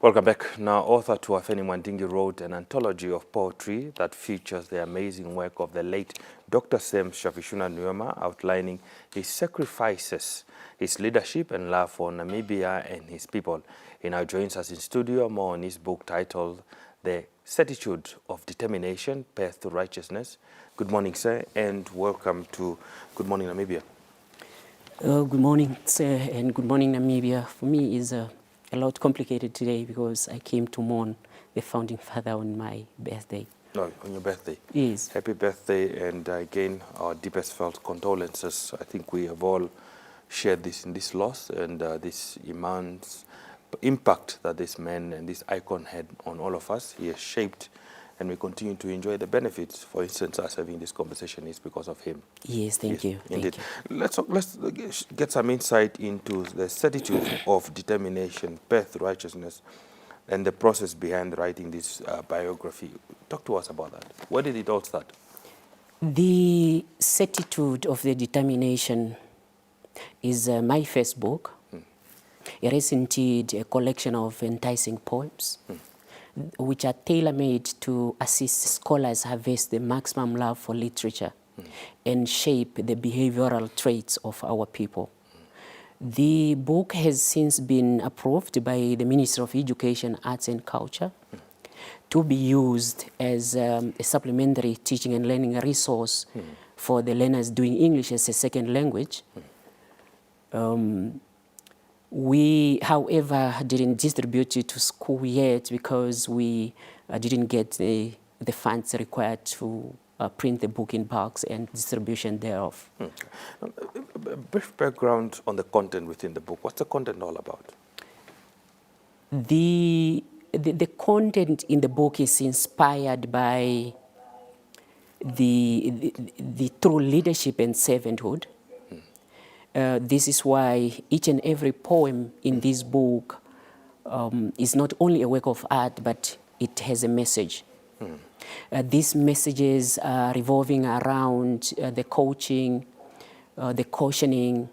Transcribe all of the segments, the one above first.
Welcome back. Now, author Tuafeni Mwandingi wrote an anthology of poetry that features the amazing work of the late Dr. Sem Shafishuna Nuema, outlining his sacrifices, his leadership and love for Namibia and his people. He now joins us in studio more on his book titled The Certitude of Determination, Path to Righteousness. Good morning, sir, and welcome to Good Morning Namibia. Good morning, sir, and good morning, Namibia. For me, is a lot complicated today because I came to mourn the founding father on my birthday. No, on your birthday. Yes. Happy birthday, and again, our deepest felt condolences. I think we have all shared this in this loss and this immense impact that this man and this icon had on all of us. He has shaped, and we continue to enjoy the benefits. For instance, us having this conversation is because of him. Yes, thank you. Indeed. Thank you. Let's get some insight into the certitude of determination, path to righteousness, and the process behind writing this biography. Talk to us about that. Where did it all start? The Certitude of the Determination is my first book. It is indeed a collection of enticing poems, which are tailor-made to assist scholars harvest the maximum love for literature and shape the behavioral traits of our people. The book has since been approved by the Ministry of Education, Arts and Culture to be used as a supplementary teaching and learning resource for the learners doing English as a second language. We, however, didn't distribute it to school yet because we didn't get the funds required to print the book in bulks and distribution thereof. A brief background on the content within the book. What's the content all about? The content in the book is inspired by the true leadership and servanthood. This is why each and every poem in this book is not only a work of art, but it has a message. These messages are revolving around the coaching, the cautioning,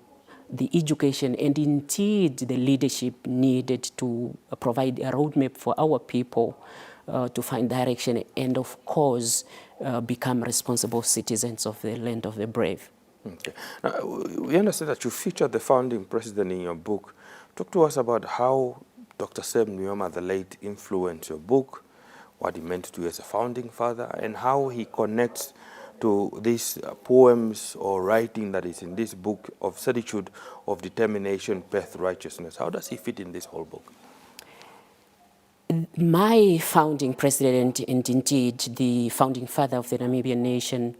the education, and indeed the leadership needed to provide a roadmap for our people to find direction and, of course, become responsible citizens of the land of the brave. Okay. Now, we understand that you featured the founding president in your book. Talk to us about how Dr. Sem Nuema, the late, influenced your book, what he meant to you as a founding father, and how he connects to these poems or writing that is in this book of Certitude of Determination, Path to Righteousness. How does he fit in this whole book? My founding president, and indeed the founding father of the Namibian nation,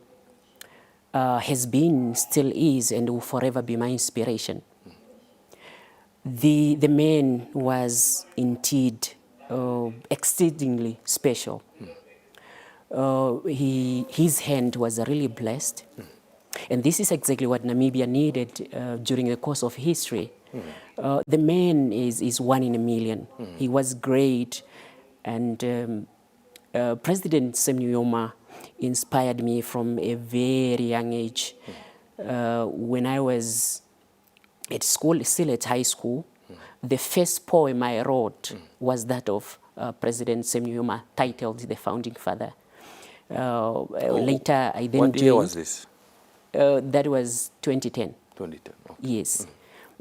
has been, still is, and will forever be my inspiration. The man was indeed exceedingly special. His hand was really blessed. And this is exactly what Namibia needed during the course of history. The man is one in a million. He was great. And President Sem Nuema inspired me from a very young age. When I was at school, still at high school, the first poem I wrote was that of President Sem Nuema, titled The Founding Father. Later, I then What year was this? That was 2010. 2010, okay. Yes.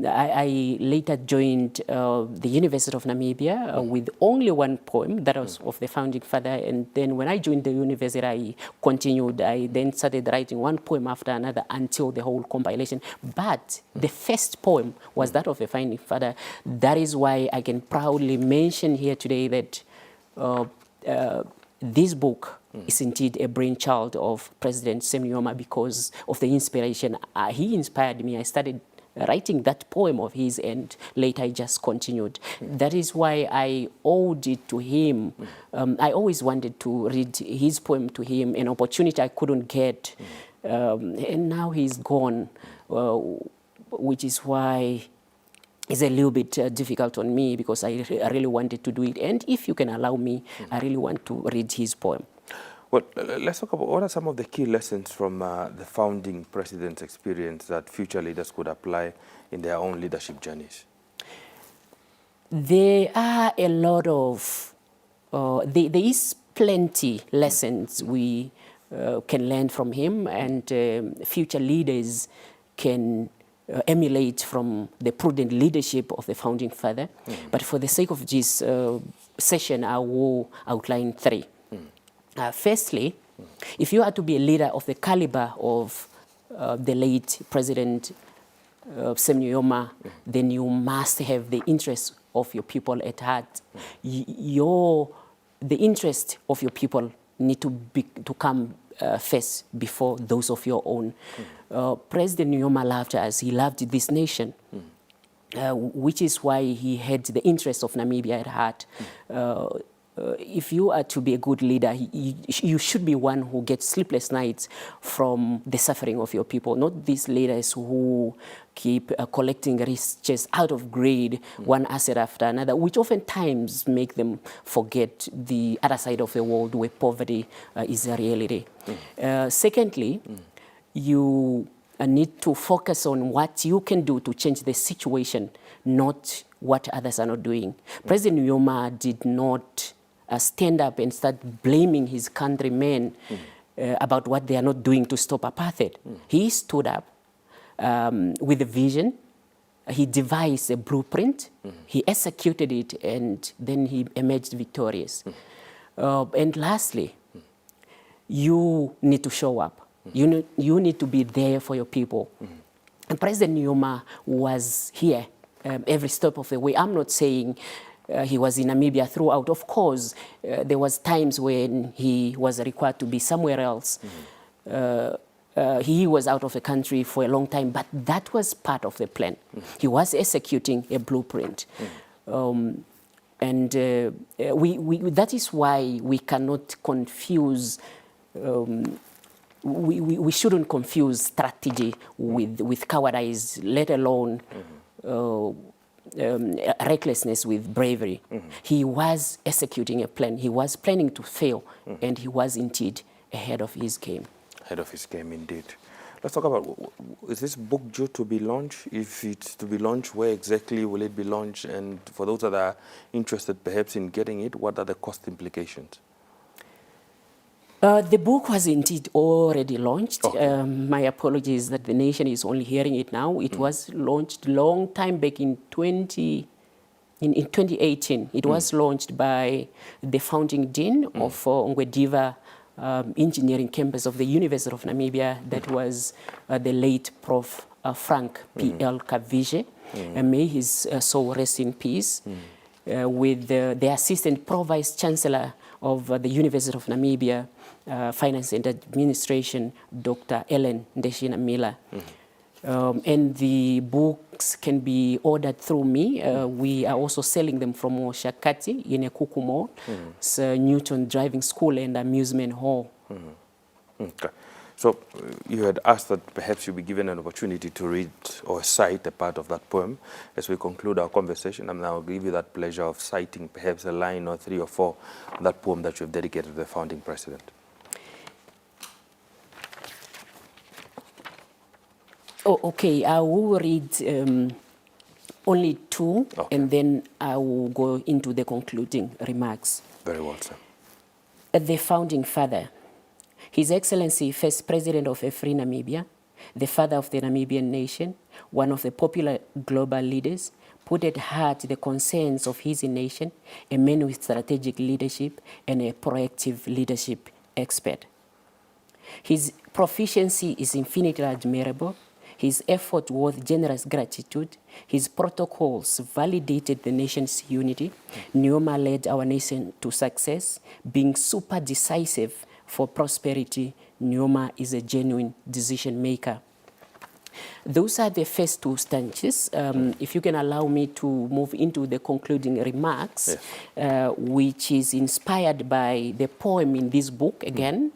I later joined the University of Namibia with only one poem, that was of the founding father. And then when I joined the university, I continued. I then started writing one poem after another until the whole compilation. But the first poem was that of the founding father. That is why I can proudly mention here today that this book is indeed a brainchild of President Sem Nuema because of the inspiration. He inspired me. I started writing that poem of his, and later I just continued. That is why I owed it to him. I always wanted to read his poem to him, an opportunity I couldn't get. And now he's gone, which is why it's a little bit difficult on me because I really wanted to do it. And if you can allow me, I really want to read his poem. Well, let's talk about what are some of the key lessons from the founding president's experience that future leaders could apply in their own leadership journeys. There are a lot of, there is plenty lessons we can learn from him, and future leaders can emulate from the prudent leadership of the founding father. But for the sake of this session, I will outline three. Firstly, if you are to be a leader of the caliber of the late President Sam Nujoma, then you must have the interests of your people at heart. The interest of your people need to come first before those of your own. President Nujoma loved us. He loved this nation, which is why he had the interest of Namibia at heart. If you are to be a good leader, you should be one who gets sleepless nights from the suffering of your people, not these leaders who keep collecting riches out of greed, one asset after another, which oftentimes make them forget the other side of the world where poverty is a reality. Secondly, you need to focus on what you can do to change the situation, not what others are not doing. President Nujoma did not stand up and start blaming his countrymen about what they are not doing to stop apartheid. He stood up with a vision. He devised a blueprint. He executed it, and then he emerged victorious. And lastly, you need to show up. You need to be there for your people. And President Nujoma was here every step of the way. I'm not saying he was in Namibia throughout. Of course, there was times when he was required to be somewhere else. He was out of the country for a long time, but that was part of the plan. He was executing a blueprint. And that is why we cannot confuse, we shouldn't confuse strategy with cowardice, let alone recklessness with bravery. He was executing a plan. He was planning to fail, and he was indeed ahead of his game. Ahead of his game, indeed. Let's talk about, is this book due to be launched? If it's to be launched, where exactly will it be launched? And for those that are interested perhaps in getting it, what are the cost implications? The book was indeed already launched. Okay. My apologies that the nation is only hearing it now. It was launched long time back in 2018. It was launched by the founding dean of Ngwediva Engineering Campus of the University of Namibia. That was the late Prof. Frank P.L. Kavije. And may his soul rest in peace. With the assistant pro-vice chancellor of the University of Namibia, Finance and Administration, Dr. Ellen Ndeshina Miller. And the books can be ordered through me. We are also selling them from Oshakati in a Kukumo. It's a Newton Driving School and Amusement Hall. Okay. So you had asked that perhaps you'll be given an opportunity to read or cite a part of that poem as we conclude our conversation. And I'll give you that pleasure of citing perhaps a line or 3 or 4 of that poem that you've dedicated to the founding president. Oh, okay. I will read only 2, okay, and then I will go into the concluding remarks. Very well, sir. The founding father. His Excellency, first President of a free Namibia, the father of the Namibian nation, one of the popular global leaders, put at heart the concerns of his nation, a man with strategic leadership and a proactive leadership expert. His proficiency is infinitely admirable. His effort worth generous gratitude. His protocols validated the nation's unity. Nujoma led our nation to success, being super decisive for prosperity. Nujoma is a genuine decision maker. Those are the first 2 stanzas. If you can allow me to move into the concluding remarks, yes, which is inspired by the poem in this book, again,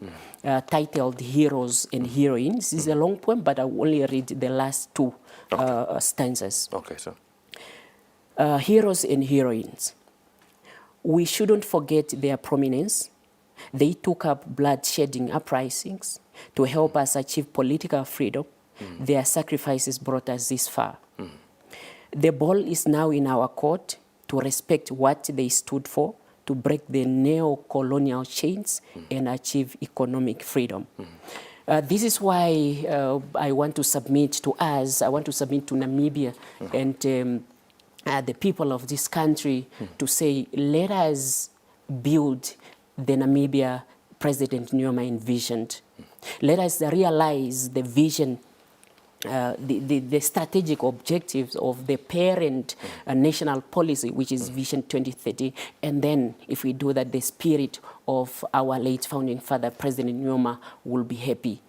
titled Heroes and Heroines. This is a long poem, but I will only read the last 2 stanzas. Okay, sir. Heroes and Heroines. We shouldn't forget their prominence. They took up blood-shedding uprisings to help us achieve political freedom. Their sacrifices brought us this far. The ball is now in our court to to respect what they stood for, to break the neo-colonial chains and achieve economic freedom. This is why I want to submit to us, I want to submit to Namibia and the people of this country to say, let us build the Namibia President Nujoma envisioned. Let us realize the vision, the strategic objectives of the parent national policy, which is Vision 2030. And then if we do that, the spirit of our late founding father, President Nujoma, will be happy.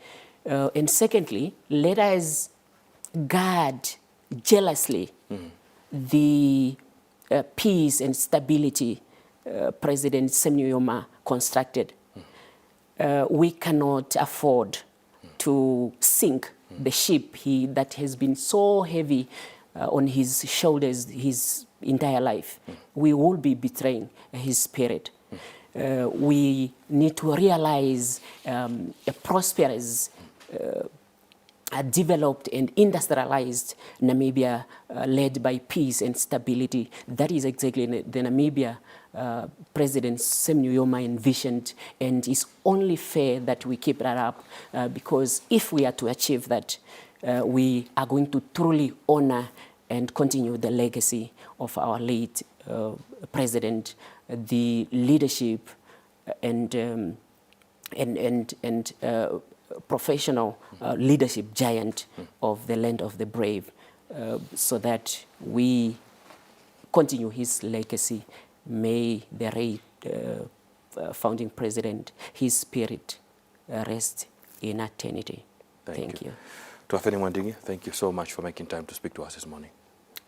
And secondly, let us guard jealously the peace and stability President Sam Nujoma constructed. We cannot afford to sink the ship that has been so heavy on his shoulders his entire life. We will be betraying his spirit. We need to realize a prosperous, developed and industrialized Namibia led by peace and stability. That is exactly the Namibia President Sam Nujoma envisioned, and it's only fair that we keep that up because if we are to achieve that, we are going to truly honor and continue the legacy of our late president, the leadership and professional leadership giant of the land of the brave, so that we continue his legacy. May the late founding president, his spirit rest in eternity. Thank you. Tuafeni Mwandingi, thank you so much for making time to speak to us this morning.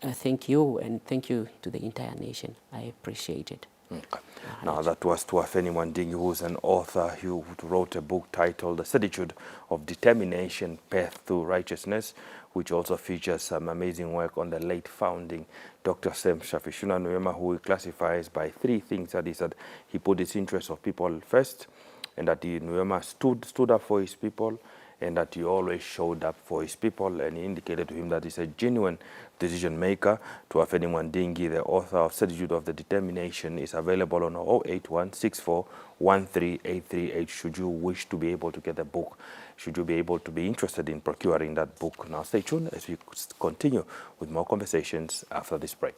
Thank you, and thank you to the entire nation. I appreciate it. Okay. Now that was Tuafeni Mwandingi, who's an author who wrote a book titled The Certitude of Determination, Path to Righteousness, which also features some amazing work on the late founding Dr. Sam Shafishuna Nujoma, who he classifies by three things. That is that he put his interests of people first, and that Nujoma stood up for his people, and that he always showed up for his people, and he indicated to him that he's a genuine decision maker. Tuafeni Mwandingi, the author of Certitude of the Determination, is available on 081-6413-838 should you wish to be able to get the book, should you be able to be interested in procuring that book. Now stay tuned as we continue with more conversations after this break.